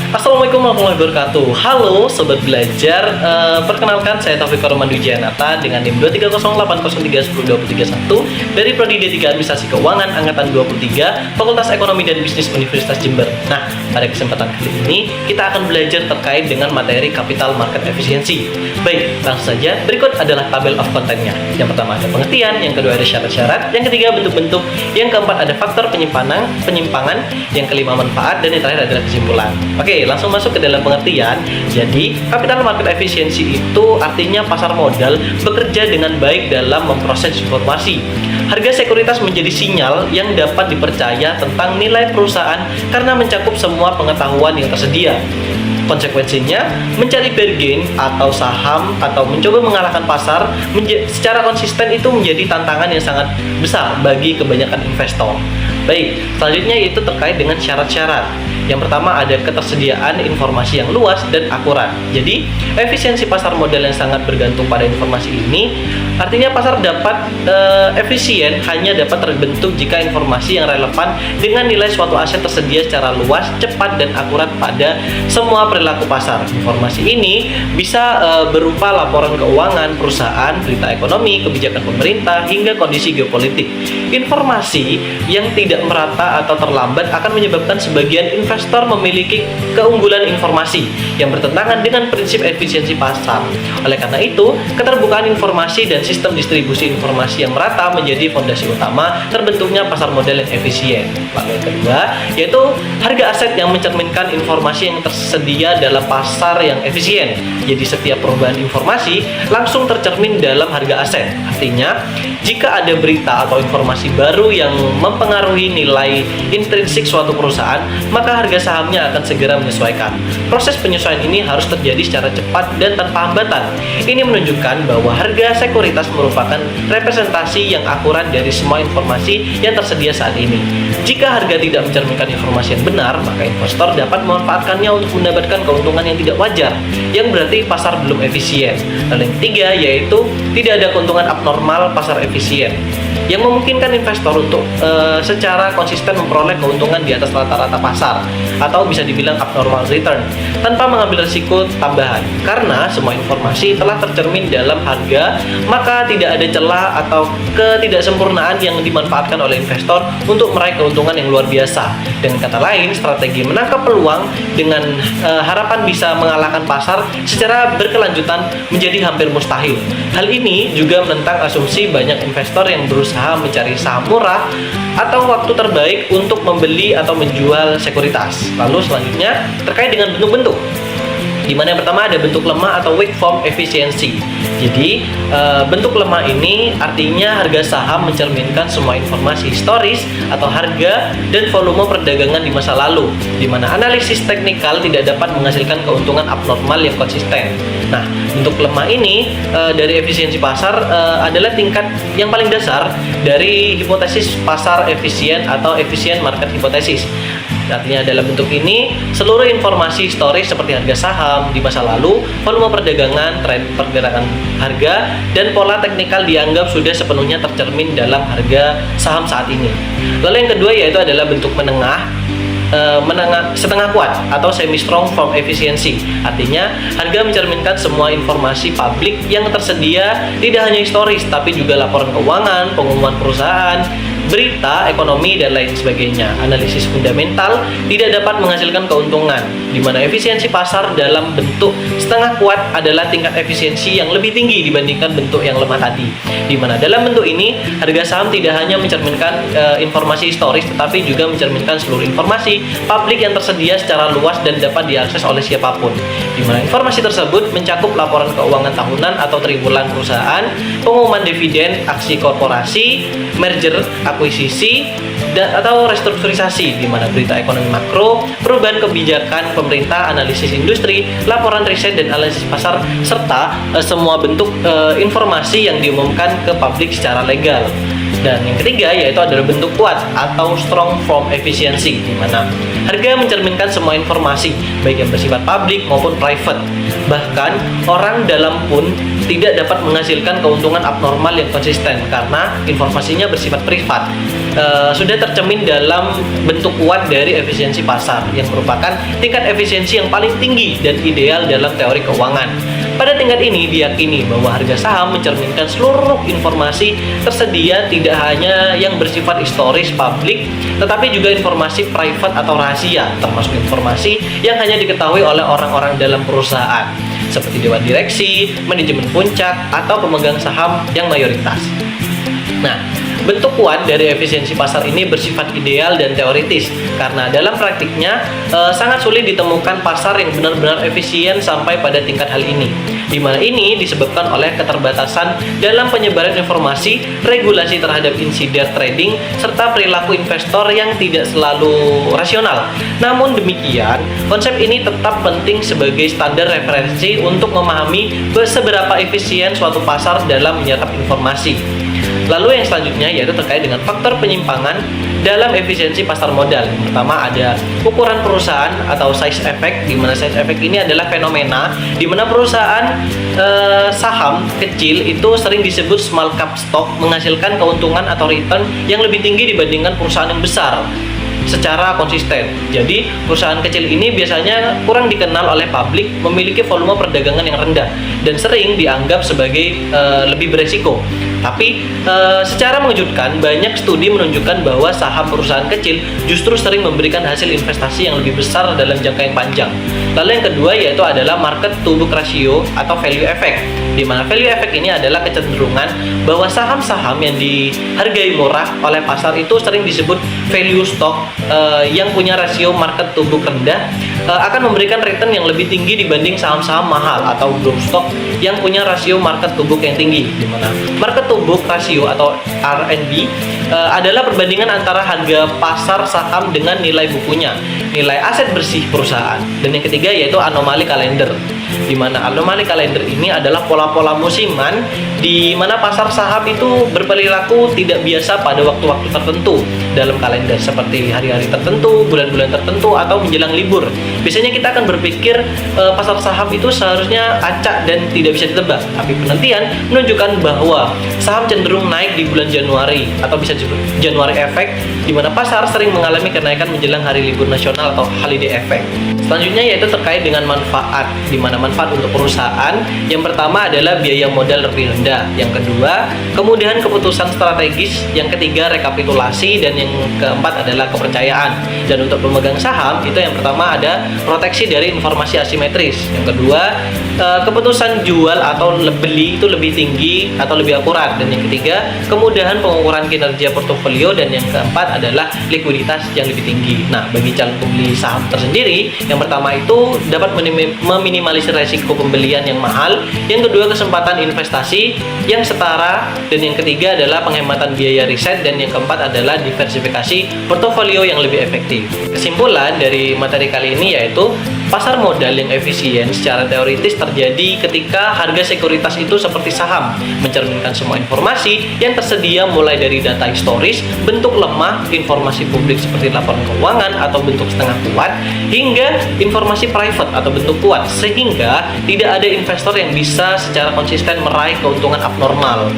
Assalamualaikum warahmatullahi wabarakatuh. Halo Sobat Belajar, perkenalkan saya Taufik Roman Wijayanata dengan NIM 23080310231 dari Prodi D3 Administrasi Keuangan Angkatan 23 Fakultas Ekonomi dan Bisnis Universitas Jember. Nah, pada kesempatan kali ini kita akan belajar terkait dengan materi Capital Market Efficiency. Baik, langsung saja. Berikut adalah tabel of content-nya. Yang pertama ada pengertian, yang kedua ada syarat-syarat, yang ketiga bentuk-bentuk, yang keempat ada faktor penyimpangan, yang kelima manfaat, dan yang terakhir adalah kesimpulan. Oke, langsung masuk ke dalam pengertian. Jadi, capital market efficiency itu artinya pasar modal bekerja dengan baik dalam memproses informasi. Harga sekuritas menjadi sinyal yang dapat dipercaya tentang nilai perusahaan karena mencakup semua pengetahuan yang tersedia. Konsekuensinya, mencari bargain atau saham atau mencoba mengalahkan pasar secara konsisten itu menjadi tantangan yang sangat besar bagi kebanyakan investor. Baik, selanjutnya yaitu terkait dengan syarat-syarat. Yang pertama ada ketersediaan informasi yang luas dan akurat. Jadi, efisiensi pasar modal yang sangat bergantung pada informasi ini, artinya pasar dapat efisien hanya dapat terbentuk jika informasi yang relevan dengan nilai suatu aset tersedia secara luas, cepat, dan akurat pada semua perilaku pasar. Informasi ini bisa berupa laporan keuangan perusahaan, berita ekonomi, kebijakan pemerintah, hingga kondisi geopolitik. Informasi yang tidak merata atau terlambat akan menyebabkan sebagian investor memiliki keunggulan informasi yang bertentangan dengan prinsip efisiensi pasar. Oleh karena itu, keterbukaan informasi dan sistem distribusi informasi yang merata menjadi fondasi utama terbentuknya pasar modal yang efisien. Lalu yang kedua, yaitu harga aset yang mencerminkan informasi yang tersedia dalam pasar yang efisien. Jadi setiap perubahan informasi langsung tercermin dalam harga aset. Artinya, jika ada berita atau informasi baru yang mempengaruhi nilai intrinsik suatu perusahaan, maka harga sahamnya akan segera menyesuaikan. Proses penyesuaian ini harus terjadi secara cepat dan tanpa hambatan. Ini menunjukkan bahwa harga sekuritas merupakan representasi yang akurat dari semua informasi yang tersedia saat ini. Jika harga tidak mencerminkan informasi yang benar, maka investor dapat memanfaatkannya untuk mendapatkan keuntungan yang tidak wajar, yang berarti pasar belum efisien. Lalu yang ketiga, yaitu tidak ada keuntungan abnormal pasar efisien, yang memungkinkan investor untuk secara konsisten memperoleh keuntungan di atas rata-rata pasar, atau bisa dibilang abnormal return, tanpa mengambil risiko tambahan. Karena semua informasi telah tercermin dalam harga, maka tidak ada celah atau ketidaksempurnaan yang dimanfaatkan oleh investor untuk meraih keuntungan yang luar biasa. Dengan kata lain, strategi menangkap peluang dengan harapan bisa mengalahkan pasar secara berkelanjutan menjadi hampir mustahil. Hal ini juga menentang asumsi banyak investor yang berusaha mencari saham murah atau waktu terbaik untuk membeli atau menjual sekuritas. Lalu selanjutnya terkait dengan bentuk-bentuk, di mana yang pertama ada bentuk lemah atau weak form efficiency. Jadi bentuk lemah ini artinya harga saham mencerminkan semua informasi historis atau harga dan volume perdagangan di masa lalu, di mana analisis teknikal tidak dapat menghasilkan keuntungan abnormal yang konsisten. Nah, bentuk lemah ini dari efisiensi pasar adalah tingkat yang paling dasar dari hipotesis pasar efisien atau efficient market hypothesis. Artinya dalam bentuk ini, seluruh informasi historis seperti harga saham di masa lalu, volume perdagangan, tren pergerakan harga, dan pola teknikal dianggap sudah sepenuhnya tercermin dalam harga saham saat ini. Lalu yang kedua yaitu adalah bentuk menengah setengah kuat atau semi strong form efficiency. Artinya harga mencerminkan semua informasi publik yang tersedia, tidak hanya historis tapi juga laporan keuangan, pengumuman perusahaan, berita, ekonomi, dan lain sebagainya. Analisis fundamental tidak dapat menghasilkan keuntungan, di mana efisiensi pasar dalam bentuk setengah kuat adalah tingkat efisiensi yang lebih tinggi dibandingkan bentuk yang lemah tadi. Di mana dalam bentuk ini, harga saham tidak hanya mencerminkan informasi historis, tetapi juga mencerminkan seluruh informasi publik yang tersedia secara luas dan dapat diakses oleh siapapun. Di mana informasi tersebut mencakup laporan keuangan tahunan atau triwulan perusahaan, pengumuman dividen, aksi korporasi, merger, akuisisi, atau restrukturisasi, di mana berita ekonomi makro, perubahan kebijakan pemerintah, analisis industri, laporan riset, dan analisis pasar, serta semua bentuk informasi yang diumumkan ke publik secara legal. Dan yang ketiga yaitu adalah bentuk kuat atau strong form efficiency, di mana harga mencerminkan semua informasi baik yang bersifat publik maupun private. Bahkan orang dalam pun tidak dapat menghasilkan keuntungan abnormal yang konsisten karena informasinya bersifat privat. sudah tercermin dalam bentuk kuat dari efisiensi pasar yang merupakan tingkat efisiensi yang paling tinggi dan ideal dalam teori keuangan. Pada tingkat ini diyakini bahwa harga saham mencerminkan seluruh informasi tersedia, tidak hanya yang bersifat historis publik, tetapi juga informasi private atau rahasia, termasuk informasi yang hanya diketahui oleh orang-orang dalam perusahaan, seperti dewan direksi, manajemen puncak, atau pemegang saham yang mayoritas. Nah, bentuk kuat dari efisiensi pasar ini bersifat ideal dan teoritis, karena dalam praktiknya sangat sulit ditemukan pasar yang benar-benar efisien sampai pada tingkat hal ini, di mana ini disebabkan oleh keterbatasan dalam penyebaran informasi, regulasi terhadap insider trading, serta perilaku investor yang tidak selalu rasional. Namun demikian, konsep ini tetap penting sebagai standar referensi untuk memahami seberapa efisien suatu pasar dalam menyerap informasi. Lalu yang selanjutnya yaitu terkait dengan faktor penyimpangan dalam efisiensi pasar modal. Yang pertama ada ukuran perusahaan atau size effect, di mana size effect ini adalah fenomena di mana perusahaan saham kecil itu sering disebut small cap stock menghasilkan keuntungan atau return yang lebih tinggi dibandingkan perusahaan yang besar secara konsisten. Jadi perusahaan kecil ini biasanya kurang dikenal oleh publik, memiliki volume perdagangan yang rendah dan sering dianggap sebagai lebih beresiko. Tapi secara mengejutkan, banyak studi menunjukkan bahwa saham perusahaan kecil justru sering memberikan hasil investasi yang lebih besar dalam jangka yang panjang. Lalu yang kedua yaitu adalah market to book ratio atau value effect, di mana value effect ini adalah kecenderungan bahwa saham-saham yang dihargai murah oleh pasar itu sering disebut value stock yang punya rasio market to book rendah akan memberikan return yang lebih tinggi dibanding saham-saham mahal atau growth stock yang punya rasio market to book yang tinggi, di mana market to book ratio atau RNB adalah perbandingan antara harga pasar saham dengan nilai bukunya, nilai aset bersih perusahaan. Dan yang ketiga yaitu anomali kalender, di mana anomali kalender ini adalah pola-pola musiman di mana pasar saham itu berperilaku tidak biasa pada waktu-waktu tertentu dalam kalender, seperti hari-hari tertentu, bulan-bulan tertentu, atau menjelang libur. Biasanya kita akan berpikir pasar saham itu seharusnya acak dan tidak bisa ditebak, tapi penelitian menunjukkan bahwa saham cenderung naik di bulan Januari atau bisa disebut Januari effect, di mana pasar sering mengalami kenaikan menjelang hari libur nasional atau holiday effect. Selanjutnya yaitu terkait dengan manfaat, di mana manfaat untuk perusahaan yang pertama adalah biaya modal lebih rendah, yang kedua kemudahan keputusan strategis, yang ketiga rekapitulasi, dan yang keempat adalah kepercayaan. Dan untuk pemegang saham itu yang pertama ada proteksi dari informasi asimetris, yang kedua keputusan jual atau beli itu lebih tinggi atau lebih akurat, dan yang ketiga kemudahan pengukuran kinerja portofolio, dan yang keempat adalah likuiditas yang lebih tinggi. Nah, bagi calon pembeli saham tersendiri, yang pertama itu dapat meminimalisir resiko pembelian yang mahal, yang kedua kesempatan investasi yang setara, dan yang ketiga adalah penghematan biaya riset, dan yang keempat adalah diversifikasi portofolio yang lebih efektif. Kesimpulan dari materi kali ini yaitu pasar modal yang efisien secara teoritis terjadi ketika harga sekuritas itu seperti saham, mencerminkan semua informasi yang tersedia mulai dari data historis, bentuk lemah, informasi publik seperti laporan keuangan atau bentuk setengah kuat, hingga informasi private atau bentuk kuat, sehingga tidak ada investor yang bisa secara konsisten meraih keuntungan abnormal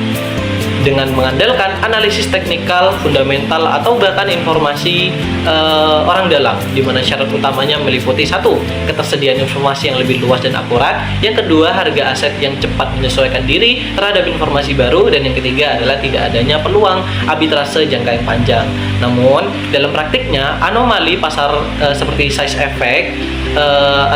dengan mengandalkan analisis teknikal, fundamental, atau bahkan informasi orang dalam, di mana syarat utamanya meliputi satu, ketersediaan informasi yang lebih luas dan akurat, yang kedua harga aset yang cepat menyesuaikan diri terhadap informasi baru, dan yang ketiga adalah tidak adanya peluang arbitrase jangka yang panjang. Namun dalam praktiknya anomali pasar seperti size effect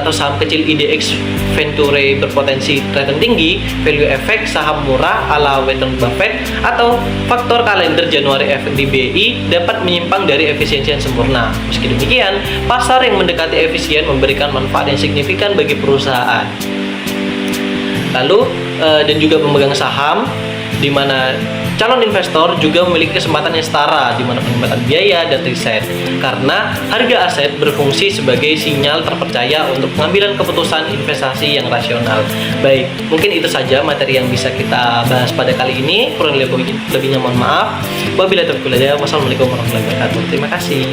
atau saham kecil IDX Venture berpotensi return tinggi, value effect saham murah ala Warren Buffett, atau faktor kalender Januari effect di BI dapat menyimpang dari efisiensi yang sempurna. Meski demikian, pasar yang mendekati efisien memberikan manfaat yang signifikan bagi perusahaan. Lalu dan juga pemegang saham, di mana calon investor juga memiliki kesempatan yang setara, di mana penghematan biaya dan riset, karena harga aset berfungsi sebagai sinyal terpercaya untuk pengambilan keputusan investasi yang rasional. Baik, mungkin itu saja materi yang bisa kita bahas pada kali ini. Kurang lebihnya mohon maaf. Wabillahi taufiq wal hidayah. Wassalamualaikum warahmatullahi wabarakatuh. Terima kasih.